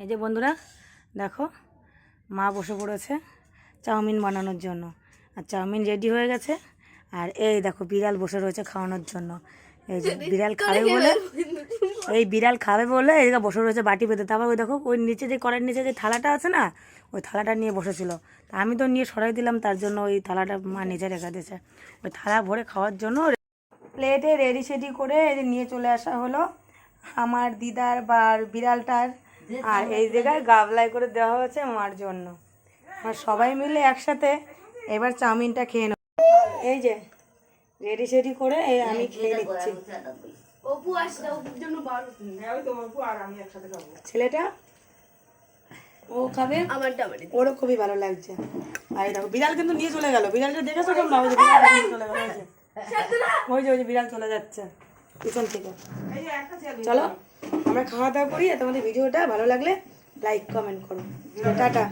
এই যে বন্ধুরা দেখো মা বসে পড়েছে চাউমিন বানানোর জন্য। আর চাউমিন রেডি হয়ে গেছে। আর এই দেখো বিড়াল বসে রয়েছে খাওয়ানোর জন্য। এই যে বিড়াল খাবে বলে এদিকে বসে রয়েছে বাটি পেতে। তারপর ওই দেখো ওই নিচে যে কড়াইয়ের নিচে যে থালাটা আছে না, ওই থালাটা নিয়ে বসেছিল। তা আমি তো নিয়ে সরাই দিলাম, তার জন্য ওই থালাটা মা নিচে রেখে দিয়েছে। ওই থালা ভরে খাওয়ার জন্য প্লেটে রেডি সেডি করে এই যে নিয়ে চলে আসা হলো আমার দিদার বা বিড়ালটার। আর এই জায়গায় গাবলাই করে দেওয়া হয়েছে মার জন্য। আর সবাই মিলে একসাথে এবার চাউমিনটা খেয়ে নেব। এই যে রেডি সেডি করে এই আমি খেয়ে নিচ্ছি। ছেলেটা ও খাবে, ওরও খুবই ভালো লাগছে। আর এই দেখো বিড়াল কিন্তু নিয়ে চলে গেল। বিড়ালটা দেখেছো তোমরা? ওই যে বিড়াল নিয়ে চলে গেল। ওই যে বিড়াল চলে যাচ্ছে পিছন থেকে। চলো আমরা খাওয়া দাওয়া করি। আর তোমাদের ভিডিওটা ভালো লাগলে লাইক কমেন্ট করো। টাটা।